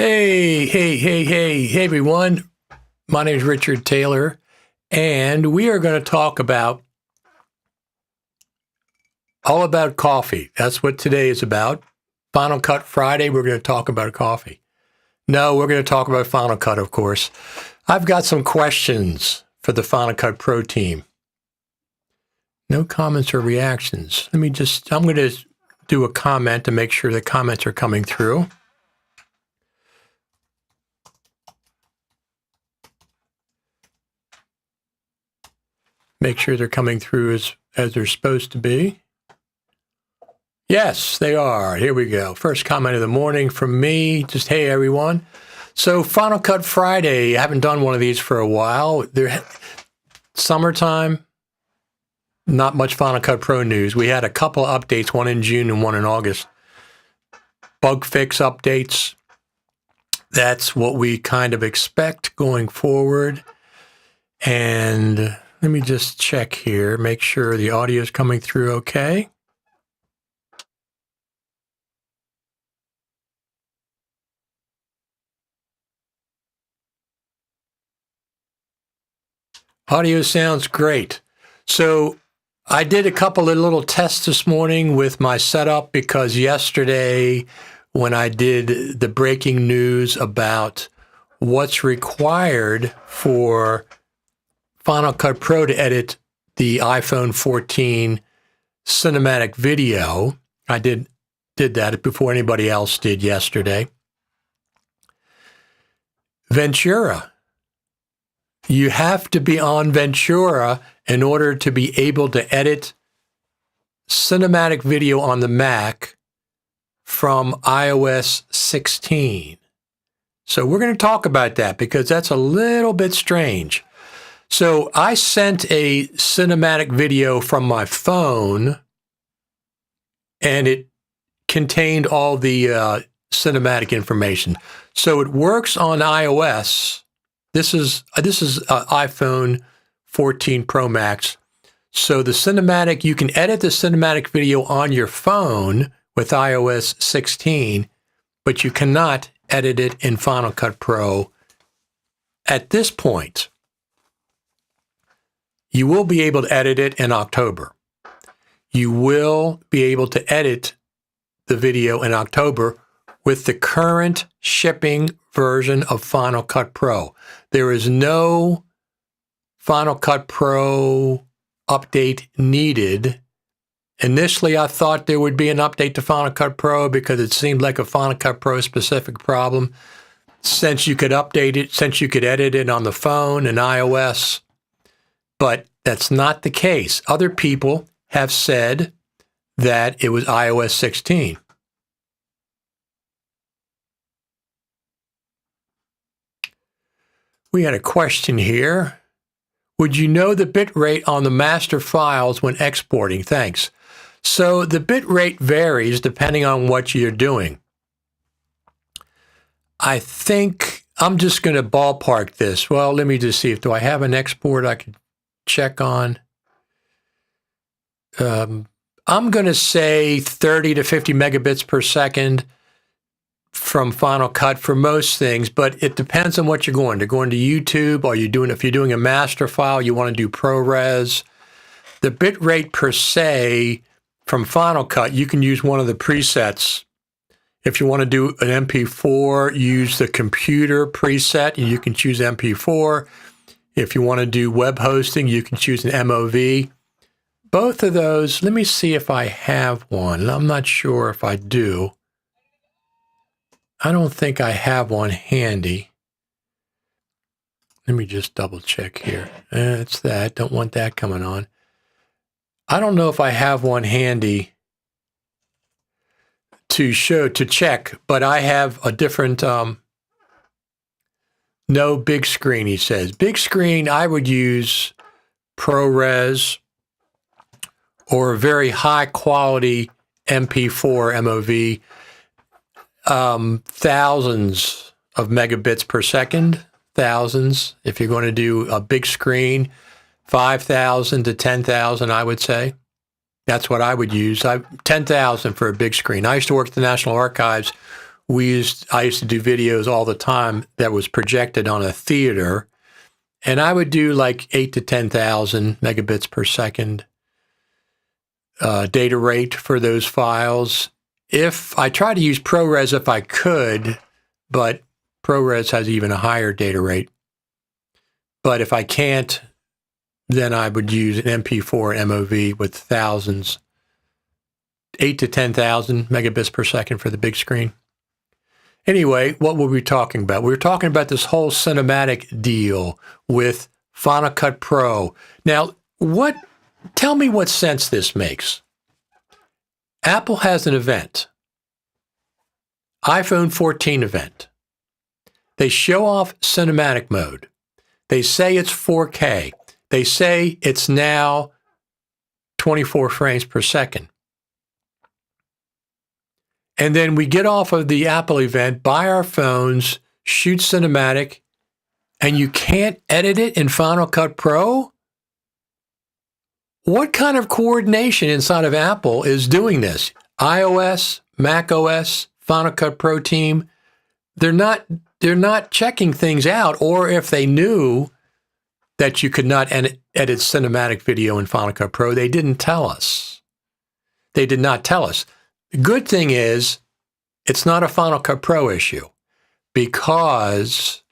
Hey, everyone. My name is Richard Taylor, and we are going to talk about all about coffee. That's what today is about. Final Cut Friday, we're going to talk about coffee. No, we're going to talk about Final Cut, of course. I've got some questions for the Final Cut Pro team. No comments or reactions. I'm going to do a comment to make sure the comments are coming through. Make sure they're coming through as they're supposed to be. Yes, they are. Here we go. First comment of the morning from me. Just, hey, everyone. So Final Cut Friday, I haven't done one of these for a while. Summertime, not much Final Cut Pro news. We had a couple of updates, one in June and one in August. Bug fix updates. That's what we kind of expect going forward. And let me just check here, make sure the audio is coming through okay. Audio sounds great. So I did a couple of little tests this morning with my setup because yesterday when I did the breaking news about what's required for Final Cut Pro to edit the iPhone 14 cinematic video. I did that before anybody else did yesterday. Ventura. You have to be on Ventura in order to be able to edit cinematic video on the Mac from iOS 16. So we're going to talk about that because that's a little bit strange. So I sent a cinematic video from my phone, and it contained all the cinematic information. So it works on iOS. This is iPhone 14 Pro Max. So the cinematic, you can edit the cinematic video on your phone with iOS 16, but you cannot edit it in Final Cut Pro at this point. You will be able to edit it in October. You will be able to edit the video in October with the current shipping version of Final Cut Pro. There is no Final Cut Pro update needed. Initially, I thought there would be an update to Final Cut Pro because it seemed like a Final Cut Pro specific problem. Since you could update it, since you could edit it on the phone and iOS, but that's not the case. Other people have said that it was iOS 16. We had a question here. Would you know the bit rate on the master files when exporting? Thanks. So the bit rate varies depending on what you're doing. I think I'm just going to ballpark this. Well, let me just see. Do I have an export I could check on? I'm going to say 30 to 50 megabits per second from Final Cut for most things, but it depends on what you're going. You're going to YouTube, or if you're doing a master file, you want to do ProRes. The bit rate per se from Final Cut, you can use one of the presets. If you want to do an MP4, use the computer preset, and you can choose MP4. If you want to do web hosting, you can choose an MOV. Both of those, let me see if I have one. I'm not sure if I do. I don't think I have one handy. Let me just double check here. It's that. Don't want that coming on. I don't know if I have one handy to check, but I have a different, no big screen, he says. Big screen, I would use ProRes or a very high quality MP4 MOV. Thousands of megabits per second, thousands. If you're going to do a big screen, 5,000 to 10,000, I would say. That's what I would use. 10,000 for a big screen. I used to work at the National Archives I used to do videos all the time that was projected on a theater, and I would do like 8 to 10,000 megabits per second data rate for those files. If I try to use ProRes if I could, but ProRes has even a higher data rate. But if I can't, then I would use an MP4 and MOV with thousands, 8 to 10,000 megabits per second for the big screen. Anyway, what were we talking about? We were talking about this whole cinematic deal with Final Cut Pro. Now, tell me what sense this makes. Apple has an event, iPhone 14 event. They show off cinematic mode. They say it's 4K. They say it's now 24 frames per second. And then we get off of the Apple event, buy our phones, shoot cinematic, and you can't edit it in Final Cut Pro? What kind of coordination inside of Apple is doing this? iOS, macOS, Final Cut Pro team, they're not checking things out, or if they knew that you could not edit cinematic video in Final Cut Pro, they didn't tell us. They did not tell us. The good thing is, it's not a Final Cut Pro issue because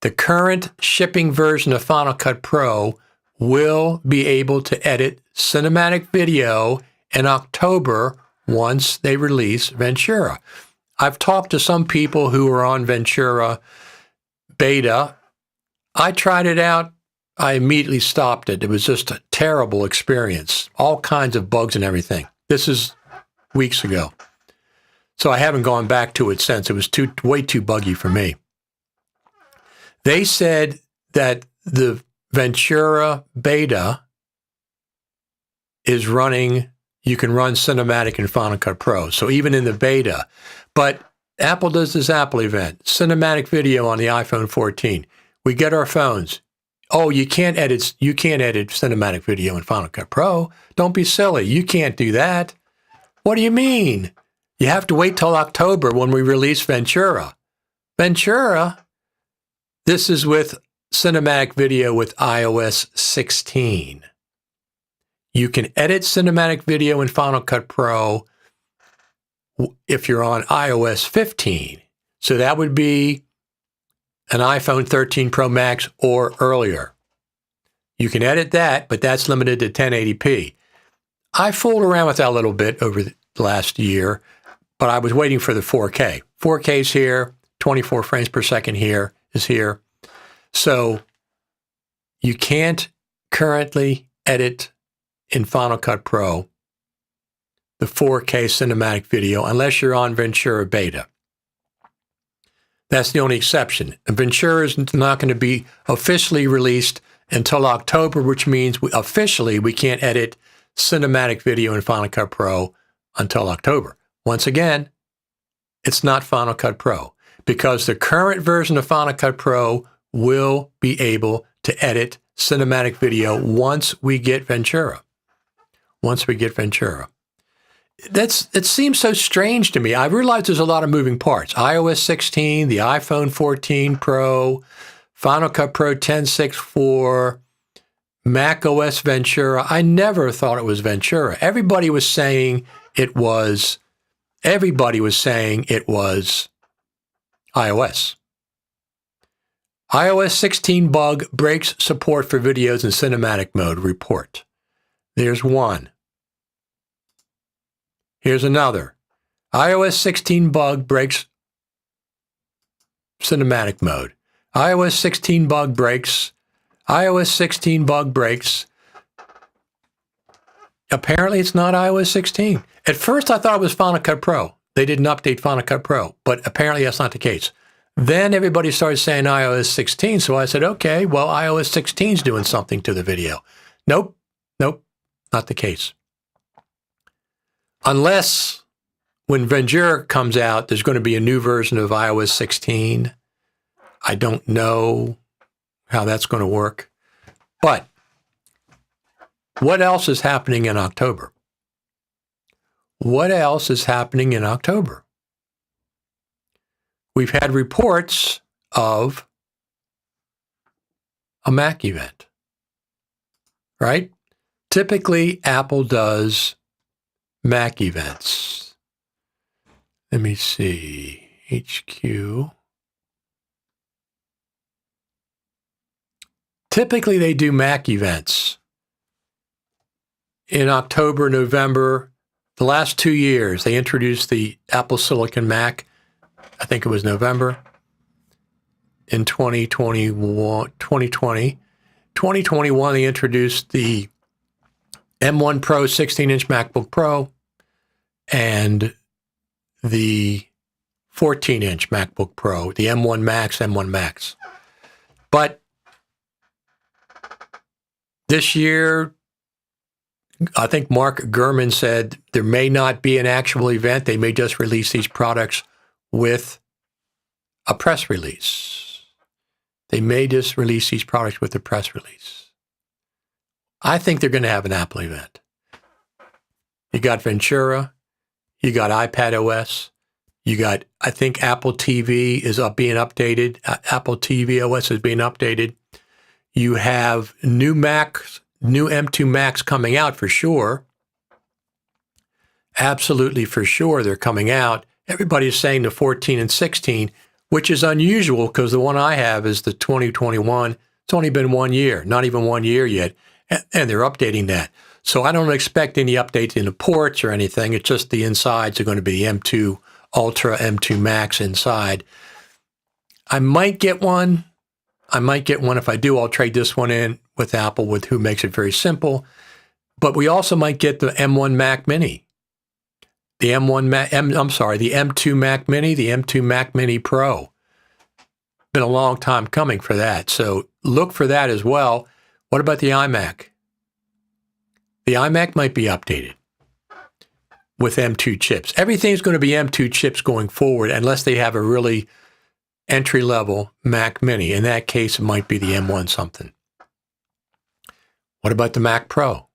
the current shipping version of Final Cut Pro will be able to edit cinematic video in October once they release Ventura. I've talked to some people who are on Ventura beta. I tried it out. I immediately stopped it. It was just a terrible experience. All kinds of bugs and everything. This is weeks ago. So I haven't gone back to it since. It was way too buggy for me. They said that the Ventura beta is running, you can run cinematic in Final Cut Pro. So even in the beta, but Apple does this Apple event, cinematic video on the iPhone 14. We get our phones. Oh, you can't edit cinematic video in Final Cut Pro. Don't be silly. You can't do that. What do you mean? You have to wait till October when we release Ventura. Ventura, this is with cinematic video with iOS 16. You can edit cinematic video in Final Cut Pro if you're on iOS 15. So that would be an iPhone 13 Pro Max or earlier. You can edit that, but that's limited to 1080p. I fooled around with that a little bit over the last year, but I was waiting for the 4K. 4K's here, 24 frames per second is here. So you can't currently edit in Final Cut Pro the 4K cinematic video unless you're on Ventura beta. That's the only exception. And Ventura is not going to be officially released until October, which means officially we can't edit cinematic video in Final Cut Pro until October. Once again, it's not Final Cut Pro because the current version of Final Cut Pro will be able to edit cinematic video once we get Ventura. Once we get Ventura. It seems so strange to me. I realize there's a lot of moving parts. iOS 16, the iPhone 14 Pro, Final Cut Pro 10.6.4, Mac OS Ventura. I never thought it was Ventura. Everybody was saying it was iOS. iOS 16 bug breaks support for videos in cinematic mode report. There's one. Here's another. iOS 16 bug breaks cinematic mode. iOS 16 bug breaks. iOS 16 bug breaks. Apparently, it's not iOS 16. At first, I thought it was Final Cut Pro. They didn't update Final Cut Pro, but apparently that's not the case. Then everybody started saying iOS 16, so I said, okay, well, iOS 16 is doing something to the video. Nope, not the case. Unless when Ventura comes out, there's going to be a new version of iOS 16. I don't know how that's going to work. But what else is happening in October? What else is happening in October? we've had reports of a Mac event, right? Typically, Apple does Mac events. Let me see. HQ. Typically, they do Mac events in October, November. The last 2 years, they introduced the Apple Silicon Mac. I think it was November in 2021. 2021, they introduced the M1 Pro 16-inch MacBook Pro and the 14-inch MacBook Pro, the M1 Max. But this year, I think Mark Gurman said there may not be an actual event. They may just release these products with a press release. They may just release these products with a press release. I think they're going to have an Apple event. You got Ventura. You got iPad OS. You got, I think Apple TV is being updated. Apple TV OS is being updated. You have new Macs, new M2 Macs coming out for sure. Absolutely for sure they're coming out. Everybody's saying the 14 and 16, which is unusual because the one I have is the 2021. It's only been 1 year, not even 1 year yet, and they're updating that. So I don't expect any updates in the ports or anything. It's just the insides are going to be M2 Ultra, M2 Max inside. I might get one. If I do, I'll trade this one in with Apple, with who makes it very simple. But we also might get the M1 Mac Mini, the M2 Mac Mini, the M2 Mac Mini Pro. Been a long time coming for that. So look for that as well. What about the iMac? The iMac might be updated with M2 chips. Everything's going to be M2 chips going forward unless they have a really entry-level Mac Mini. In that case, it might be the M1 something. What about the Mac Pro?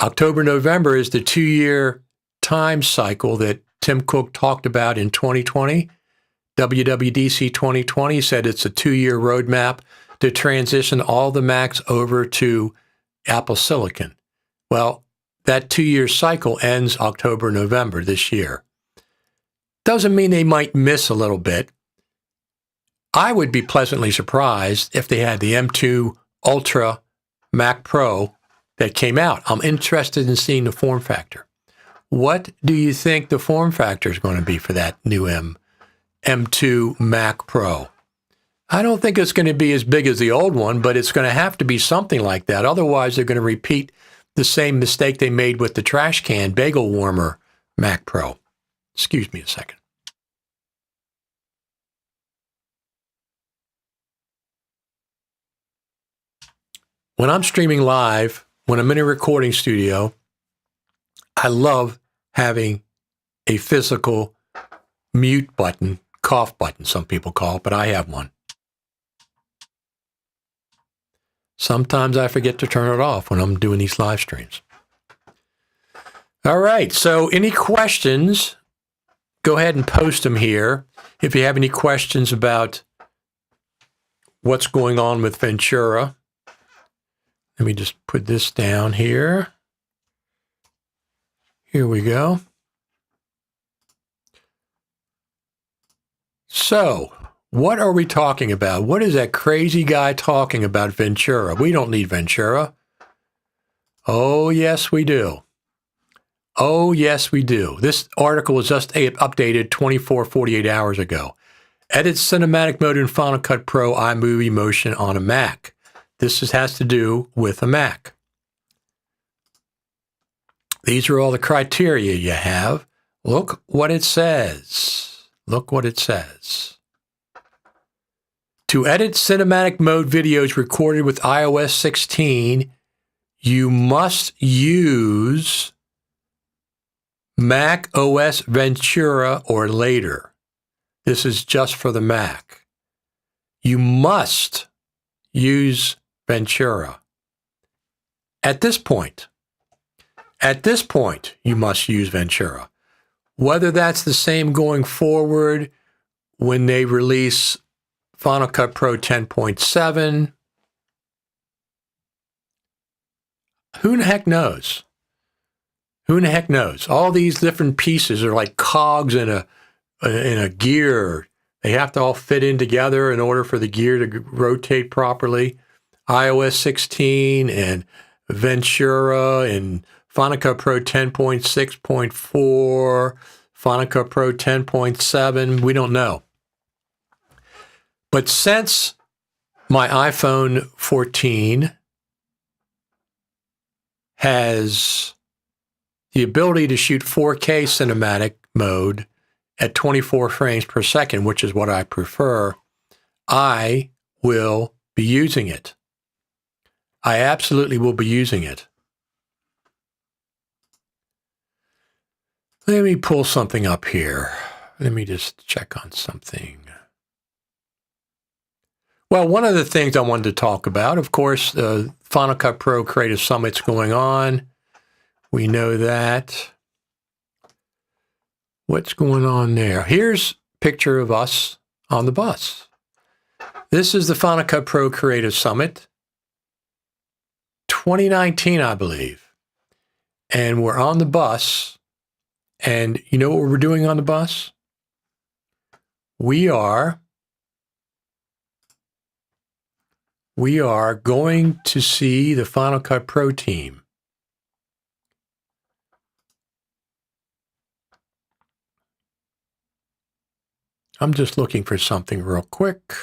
October, November is the 2-year time cycle that Tim Cook talked about in 2020. WWDC 2020 said it's a 2-year roadmap to transition all the Macs over to Apple Silicon. Well, that 2-year cycle ends October, November this year. Doesn't mean they might miss a little bit. I would be pleasantly surprised if they had the M2 Ultra Mac Pro that came out. I'm interested in seeing the form factor. What do you think the form factor is going to be for that new M2 Mac Pro? I don't think it's going to be as big as the old one, but it's going to have to be something like that. Otherwise, they're going to repeat the same mistake they made with the trash can bagel warmer Mac Pro. Excuse me a second. When I'm streaming live, when I'm in a recording studio, I love having a physical mute button, cough button, some people call it, but I have one. Sometimes I forget to turn it off when I'm doing these live streams. All right, so any questions, go ahead and post them here. If you have any questions about what's going on with Ventura, let me just put this down here. Here we go. So, what are we talking about? What is that crazy guy talking about Ventura? We don't need Ventura. Oh, yes, we do. Oh, yes, we do. This article was just updated 48 hours ago. Edit cinematic mode in Final Cut Pro iMovie Motion on a Mac. This has to do with a Mac. These are all the criteria you have. Look what it says. Look what it says. To edit cinematic mode videos recorded with iOS 16, you must use Mac OS Ventura or later. This is just for the Mac. You must use Ventura. At this point, you must use Ventura. Whether that's the same going forward when they release Final Cut Pro 10.7. Who in the heck knows? Who in the heck knows? All these different pieces are like cogs in a gear. They have to all fit in together in order for the gear to rotate properly. iOS 16 and Ventura and Final Cut Pro 10.6.4, Final Cut Pro 10.7, we don't know. But since my iPhone 14 has the ability to shoot 4K cinematic mode at 24 frames per second, which is what I prefer, I will be using it. I absolutely will be using it. Let me pull something up here. Let me just check on something. Well, one of the things I wanted to talk about, of course, the Final Cut Pro Creative Summit's going on. We know that. What's going on there? Here's a picture of us on the bus. This is the Final Cut Pro Creative Summit 2019, I believe. And we're on the bus. And you know what we're doing on the bus? We are going to see the Final Cut Pro team. I'm just looking for something real quick.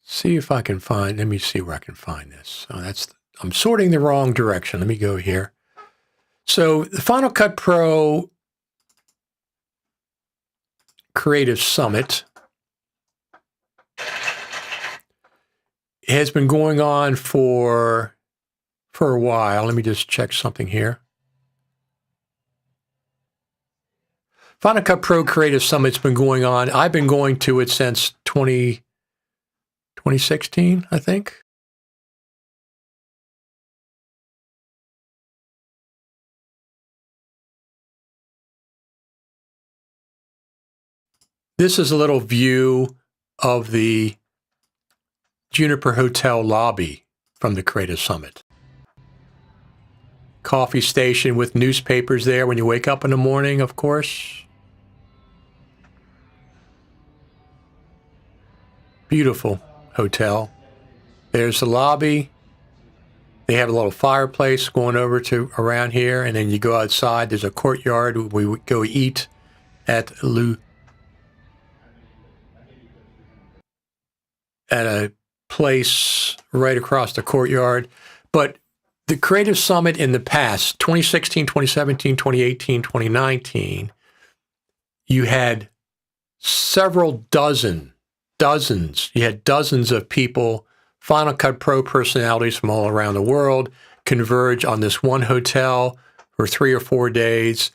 See if I can find, let me see where I can find this. Oh, I'm sorting the wrong direction. Let me go here. So the Final Cut Pro Creative Summit has been going on for a while. Let me just check something here. Final Cut Pro Creative Summit's been going on. I've been going to it since 2016, I think. This is a little view of the Juniper Hotel lobby from the Creative Summit. Coffee station with newspapers there when you wake up in the morning, of course. Beautiful hotel. There's the lobby. They have a little fireplace going over to around here, and then you go outside. There's a courtyard. We would go eat at a place right across the courtyard. But the Creative Summit in the past, 2016, 2017, 2018, 2019, you had you had dozens of people, Final Cut Pro personalities from all around the world, converge on this one hotel for 3 or 4 days.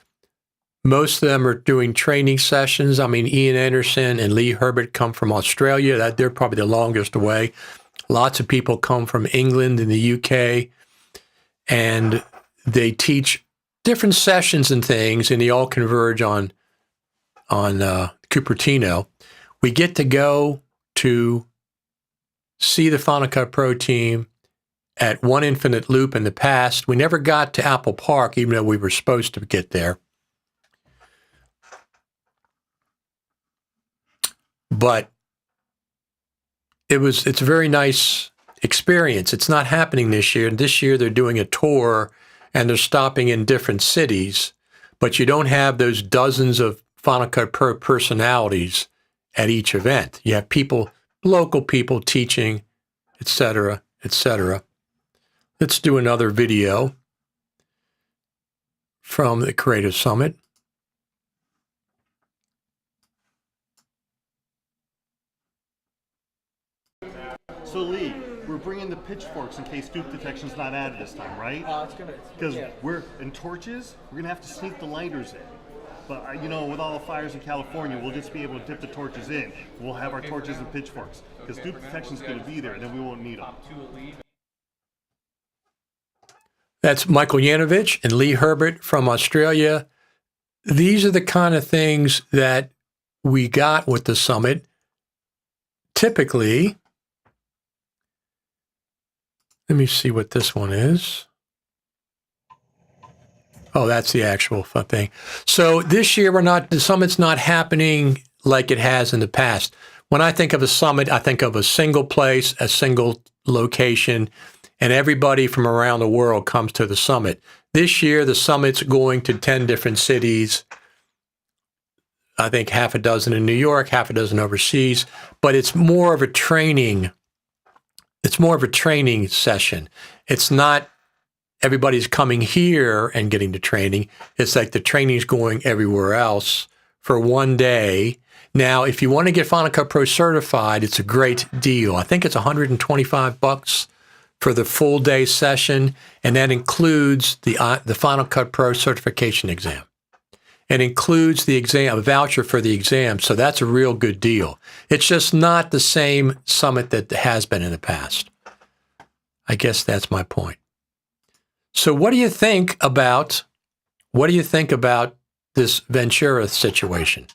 Most of them are doing training sessions. I mean, Ian Anderson and Lee Herbert come from Australia. They're probably the longest away. Lots of people come from England and the UK, and they teach different sessions and things, and they all converge on Cupertino. We get to go to see the Final Cut Pro team at One Infinite Loop in the past. We never got to Apple Park, even though we were supposed to get there. But it's a very nice experience. It's not happening this year. This year they're doing a tour and they're stopping in different cities, but you don't have those dozens of Final Cut Pro personalities at each event. You have people, local people teaching, etc., etc. Let's do another video from the Creative Summit. So Lee, we're bringing the pitchforks in case dupe detection's not added this time, right? Because we're in torches, we're gonna have to sneak the lighters in. But you know, with all the fires in California, we'll just be able to dip the torches in. We'll have our torches and pitchforks because dupe detection's gonna be there, and then we won't need them. That's Michael Yanovich and Lee Herbert from Australia. These are the kind of things that we got with the summit. Typically, let me see what this one is. Oh, that's the actual fun thing. So this year, the summit's not happening like it has in the past. When I think of a summit, I think of a single place, a single location, and everybody from around the world comes to the summit. This year, the summit's going to 10 different cities. I think half a dozen in New York, half a dozen overseas, but it's more of a training. It's more of a training session. It's not everybody's coming here and getting the training. It's like the training's going everywhere else for one day. Now, if you want to get Final Cut Pro certified, it's a great deal. I think it's $125 for the full day session, and that includes the Final Cut Pro certification exam. It includes the exam, a voucher for the exam, so that's a real good deal. It's just not the same summit that has been in the past. I guess that's my point. So what do you think about this Ventura situation?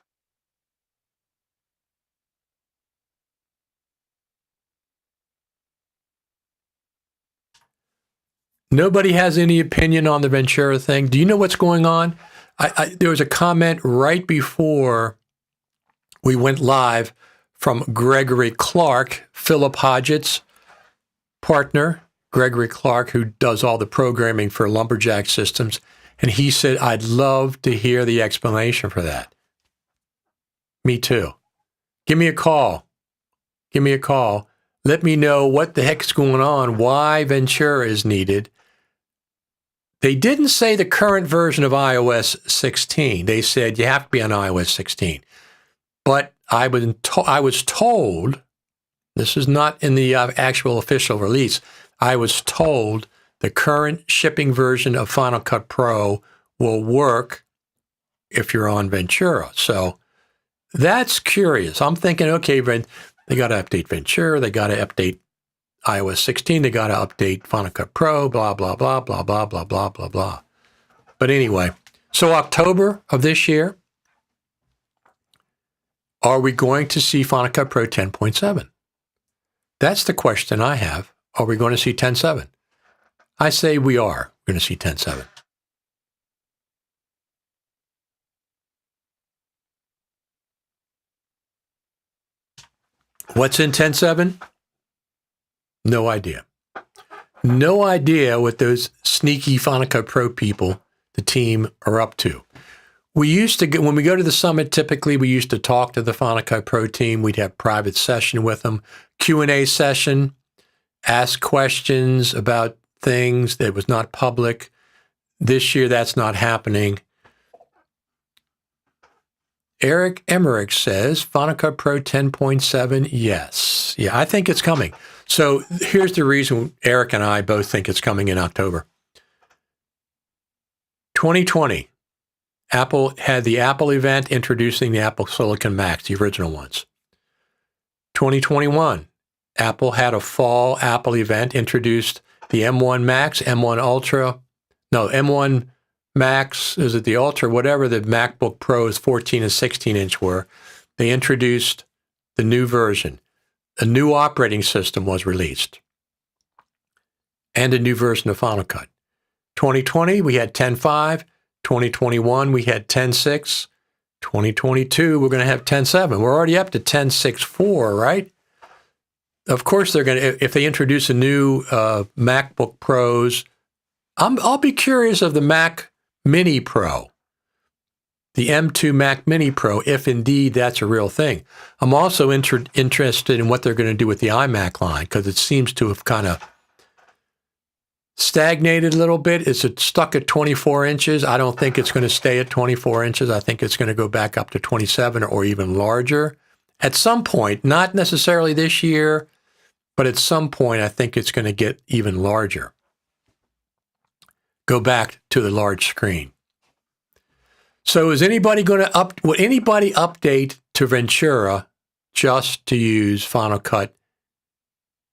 Nobody has any opinion on the Ventura thing. Do you know what's going on? There was a comment right before we went live from Gregory Clark, Philip Hodgett's partner, Gregory Clark, who does all the programming for Lumberjack Systems. And he said, I'd love to hear the explanation for that. Me too. Give me a call. Give me a call. Let me know what the heck's going on, why Ventura is needed. They didn't say the current version of iOS 16. They said you have to be on iOS 16. But I was told, this is not in the actual official release, I was told the current shipping version of Final Cut Pro will work if you're on Ventura. So that's curious. I'm thinking, okay, they got to update Ventura. They got to update iOS 16. They got to update Final Cut Pro, blah, blah, blah, blah, blah, blah, blah, blah, blah. But anyway, so October of this year, are we going to see Final Cut Pro 10.7? That's the question I have. Are we going to see 10.7? I say we are going to see 10.7. What's in 10.7? No idea. No idea what those sneaky Final Cut Pro people, the team, are up to. We used to, when we go to the summit, typically we used to talk to the Final Cut Pro team. We'd have private session with them, Q&A session, ask questions about things that was not public. This year, that's not happening. Eric Emmerich says, Final Cut Pro 10.7, yes. Yeah, I think it's coming. So here's the reason Eric and I both think it's coming in October. 2020, Apple had the Apple event introducing the Apple Silicon Macs, the original ones. 2021, Apple had a fall Apple event, introduced the M1 Max, M1 Ultra, no, M1 Max, is it the Ultra, whatever the MacBook Pros 14 and 16-inch were. They introduced the new version. A new operating system was released and a new version of Final Cut. 2020, we had 10.5. 2021, we had 10.6. 2022, we're going to have 10.7. We're already up to 10.6.4, right? Of course, they're going to, if they introduce a new MacBook Pros, I'll be curious of the Mac Mini Pro, the M2 Mac Mini Pro, if indeed that's a real thing. I'm also interested in what they're going to do with the iMac line, because it seems to have kind of stagnated a little bit. Is it stuck at 24 inches? I don't think it's going to stay at 24 inches. I think it's going to go back up to 27 or even larger. At some point, not necessarily this year, but at some point, I think it's going to get even larger. Go back to the large screen. So is anybody going to would anybody update to Ventura just to use Final Cut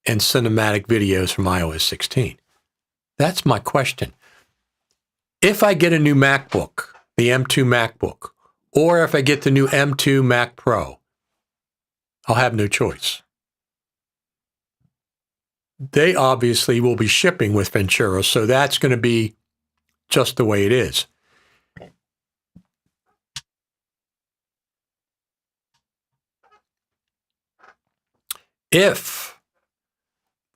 and cinematic videos from iOS 16? That's my question. If I get a new MacBook, the M2 MacBook, or if I get the new M2 Mac Pro, I'll have no choice. They obviously will be shipping with Ventura, so that's going to be just the way it is. If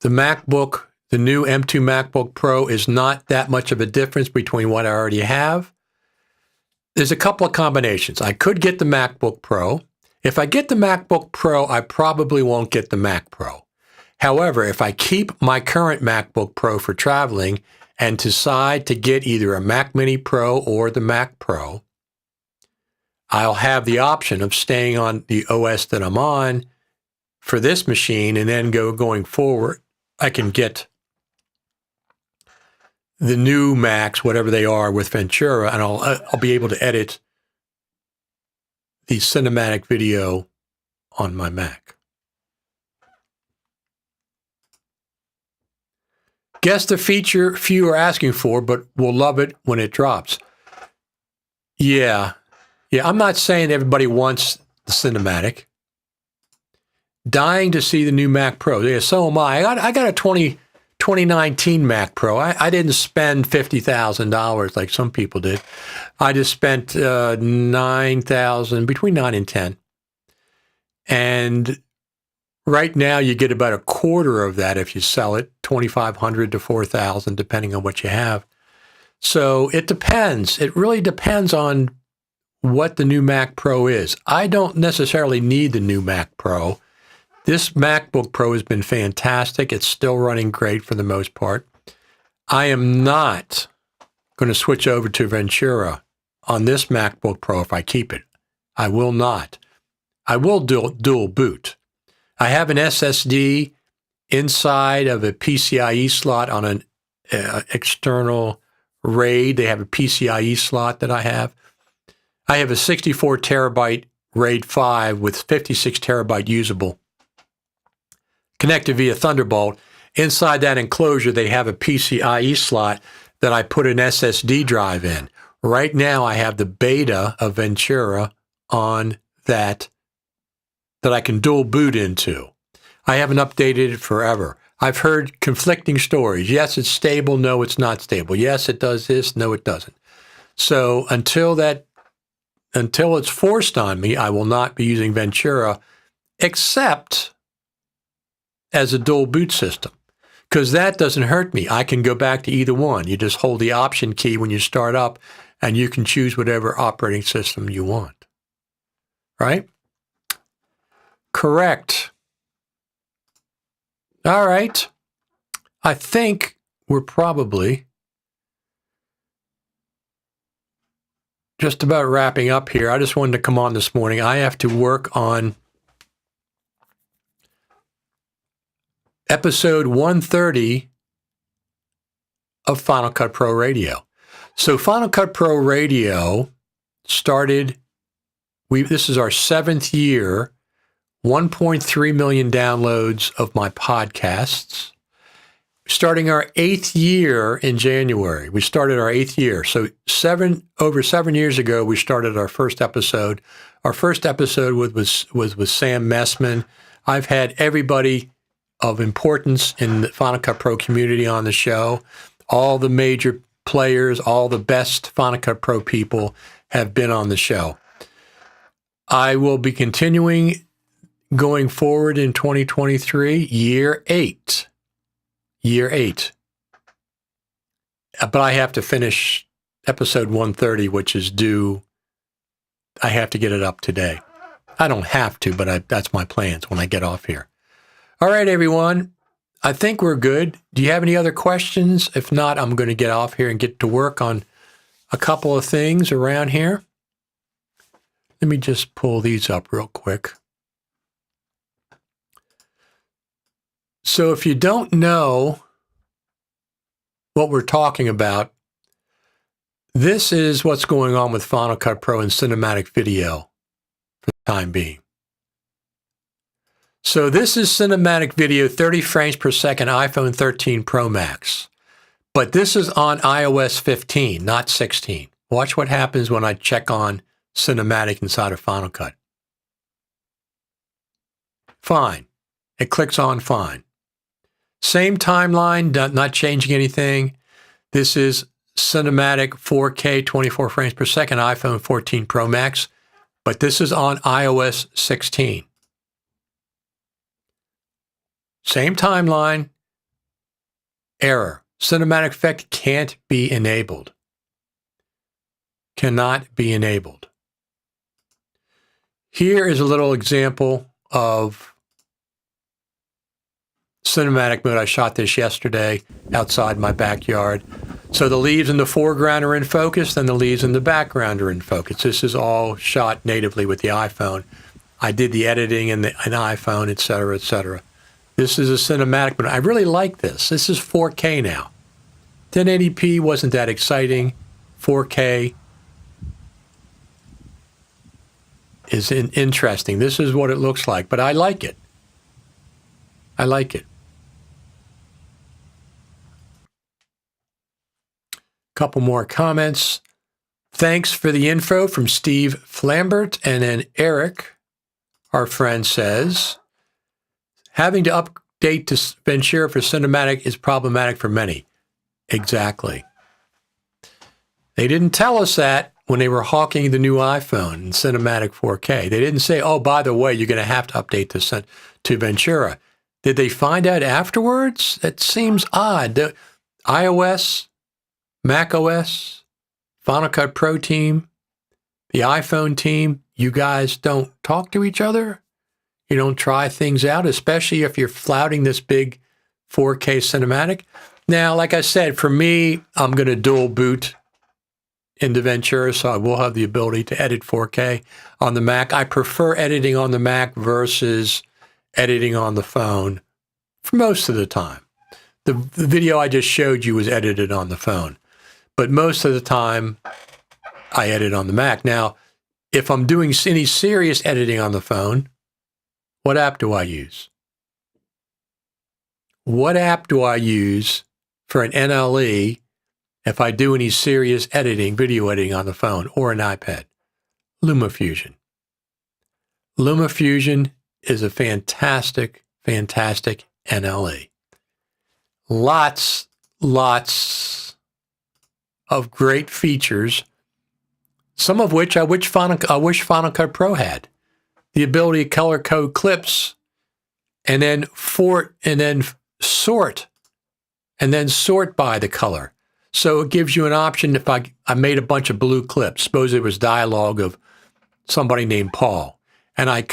the MacBook, the new M2 MacBook Pro is not that much of a difference between what I already have, there's a couple of combinations. I could get the MacBook Pro. If I get the MacBook Pro, I probably won't get the Mac Pro. However, if I keep my current MacBook Pro for traveling and decide to get either a Mac Mini Pro or the Mac Pro, I'll have the option of staying on the OS that I'm on for this machine, and then going forward, I can get the new Macs, whatever they are, with Ventura, and I'll be able to edit the cinematic video on my Mac. Guess the feature few are asking for, but we'll love it when it drops. Yeah, I'm not saying everybody wants the cinematic. Dying to see the new Mac Pro. Yeah, so am I. I got a 2019 Mac Pro. I didn't spend $50,000 like some people did. I just spent $9,000, between 9 and 10. And right now you get about a quarter of that if you sell it, $2,500 to $4,000, depending on what you have. So it depends. It really depends on what the new Mac Pro is. I don't necessarily need the new Mac Pro. This MacBook Pro has been fantastic. It's still running great for the most part. I am not going to switch over to Ventura on this MacBook Pro if I keep it. I will not. I will dual boot. I have an SSD inside of a PCIe slot on an external RAID. They have a PCIe slot that I have. I have a 64 terabyte RAID 5 with 56 terabyte usable, connected via Thunderbolt. Inside that enclosure, they have a PCIe slot that I put an SSD drive in. Right now, I have the beta of Ventura on that I can dual boot into. I haven't updated it forever. I've heard conflicting stories. Yes, it's stable. No, it's not stable. Yes, it does this. No, it doesn't. So until it's forced on me, I will not be using Ventura, except as a dual boot system, because that doesn't hurt me. I can go back to either one. You just hold the option key when you start up, and you can choose whatever operating system you want. Right? Correct. All right. I think we're probably just about wrapping up here. I just wanted to come on this morning. I have to work on episode 130 of Final Cut Pro Radio. So Final Cut Pro Radio started, this is our 7th year, 1.3 million downloads of my podcasts. Starting our 8th year in January. We started our 8th year. So over 7 years ago, we started our first episode. Our first episode was with Sam Messman. I've had everybody of importance in the Final Cut Pro community on the show. All the major players, all the best Final Cut Pro people have been on the show. I will be continuing going forward in 2023, year 8. But I have to finish episode 130, which is due. I have to get it up today. I don't have to, but that's my plans when I get off here. All right, everyone. I think we're good. Do you have any other questions? If not, I'm going to get off here and get to work on a couple of things around here. Let me just pull these up real quick. So if you don't know what we're talking about, this is what's going on with Final Cut Pro and cinematic video for the time being. So this is cinematic video, 30 frames per second, iPhone 13 Pro Max. But this is on iOS 15, not 16. Watch what happens when I check on Cinematic inside of Final Cut. Fine. It clicks on fine. Same timeline, not changing anything. This is Cinematic 4K 24 frames per second iPhone 14 Pro Max, but this is on iOS 16. Same timeline, error. Cinematic effect can't be enabled. Cannot be enabled. Here is a little example of cinematic mode. I shot this yesterday outside my backyard. So the leaves in the foreground are in focus, then the leaves in the background are in focus. This is all shot natively with the iPhone. I did the editing in an iPhone, et cetera, et cetera. This is a cinematic mode. I really like this. This is 4K now. 1080p wasn't that exciting. 4K is interesting. This is what it looks like, but I like it. I like it. Couple more comments. Thanks for the info from Steve Flambert. And then Eric, our friend, says, having to update to Ventura for cinematic is problematic for many. Exactly. They didn't tell us that when they were hawking the new iPhone in cinematic 4K. They didn't say, oh, by the way, you're going to have to update this to Ventura. Did they find out afterwards? That seems odd. The iOS, Mac OS, Final Cut Pro team, the iPhone team, you guys don't talk to each other? You don't try things out, especially if you're flouting this big 4K cinematic? Now, like I said, for me, I'm going to dual boot into Ventura, so I will have the ability to edit 4K on the Mac. I prefer editing on the Mac versus editing on the phone for most of the time. The video I just showed you was edited on the phone, but most of the time I edit on the Mac. Now, if I'm doing any serious editing on the phone, what app do I use? What app do I use for an NLE if I do any serious editing, video editing on the phone or an iPad? LumaFusion. LumaFusion is a fantastic, fantastic NLE. Lots of great features, some of which I wish Final Cut Pro had. The ability to color code clips and then sort by the color. So it gives you an option. If I made a bunch of blue clips, suppose it was dialogue of somebody named Paul, and I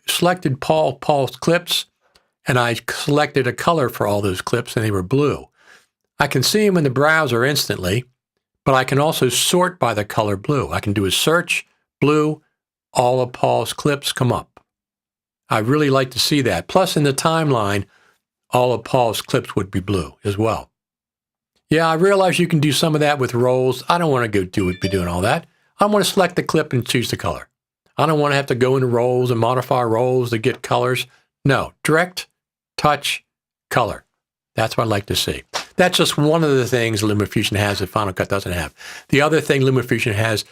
selected Paul's clips, and I selected a color for all those clips, and they were blue. I can see them in the browser instantly, but I can also sort by the color blue. I can do a search, blue, all of Paul's clips come up. I really like to see that. Plus, in the timeline, all of Paul's clips would be blue as well. Yeah, I realize you can do some of that with rolls. I don't want to be doing all that. I want to select the clip and choose the color. I don't want to have to go into rolls and modify rolls to get colors. No, direct, touch, color. That's what I like to see. That's just one of the things LumaFusion has that Final Cut doesn't have. The other thing LumaFusion has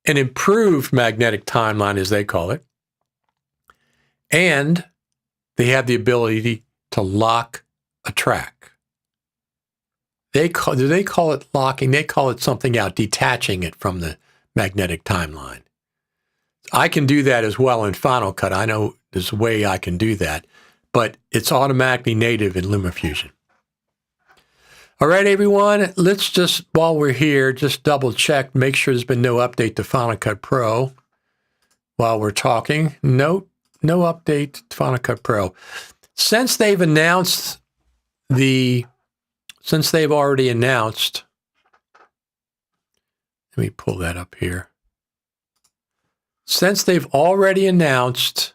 an improved magnetic timeline, as they call it. And they have the ability to lock a track. Do they call it locking? They call it something out, detaching it from the magnetic timeline. I can do that as well in Final Cut. I know there's a way I can do that, but it's automatically native in LumaFusion. All right, everyone, let's just, while we're here, just double check, make sure there's been no update to Final Cut Pro while we're talking. No update to Final Cut Pro. Since they've already announced, let me pull that up here. Since they've already announced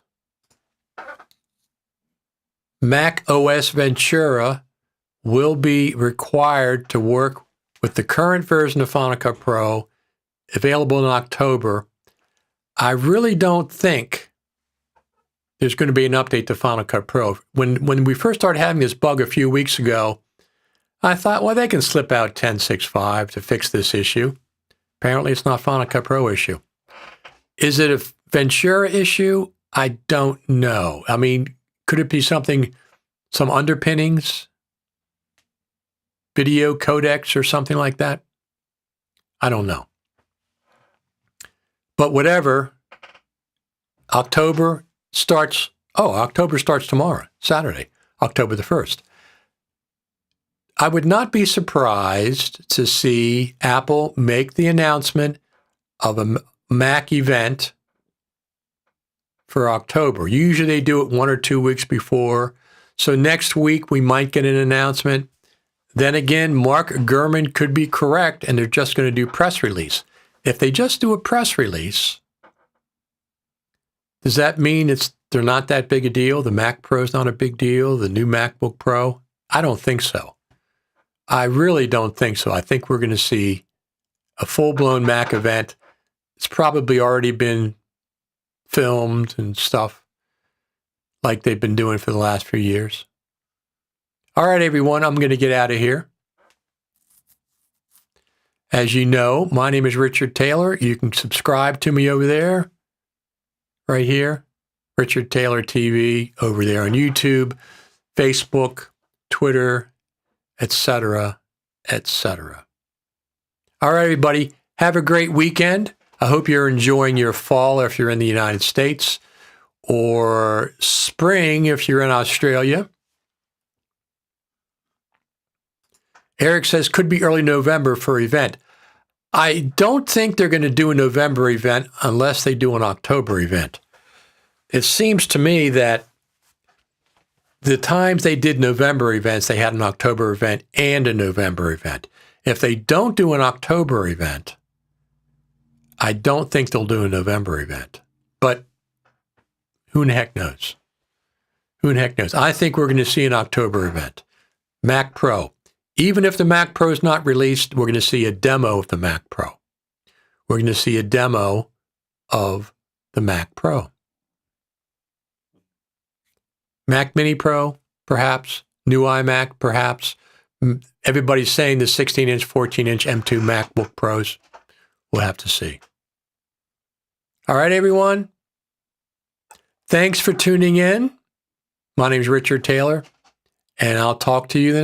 Mac OS Ventura will be required to work with the current version of Final Cut Pro, available in October, I really don't think there's going to be an update to Final Cut Pro. When we first started having this bug a few weeks ago, I thought, well, they can slip out 10.6.5 to fix this issue. Apparently, it's not Final Cut Pro issue. Is it a Ventura issue? I don't know. I mean, could it be something, some underpinnings, video codecs or something like that? I don't know. But whatever, October starts tomorrow, Saturday, October the 1st. I would not be surprised to see Apple make the announcement of a Mac event for October. Usually they do it 1 or 2 weeks before. So next week we might get an announcement. Then again, Mark Gurman could be correct and they're just going to do press release. If they just do a press release, does that mean they're not that big a deal? The Mac Pro is not a big deal? The new MacBook Pro? I don't think so. I really don't think so. I think we're going to see a full-blown Mac event. It's probably already been filmed and stuff like they've been doing for the last few years. All right, everyone, I'm going to get out of here. As you know, my name is Richard Taylor. You can subscribe to me over there, right here, Richard Taylor TV, over there on YouTube, Facebook, Twitter, etc., etc. All right, everybody, have a great weekend. I hope you're enjoying your fall if you're in the United States, or spring if you're in Australia. Eric says, could be early November for event. I don't think they're going to do a November event unless they do an October event. It seems to me that the times they did November events, they had an October event and a November event. If they don't do an October event, I don't think they'll do a November event. But who in the heck knows? Who in the heck knows? I think we're going to see an October event. Mac Pro. Even if the Mac Pro is not released, we're going to see a demo of the Mac Pro. We're going to see a demo of the Mac Pro. Mac Mini Pro, perhaps. New iMac, perhaps. Everybody's saying the 16-inch, 14-inch M2 MacBook Pros. We'll have to see. All right, everyone. Thanks for tuning in. My name is Richard Taylor, and I'll talk to you then.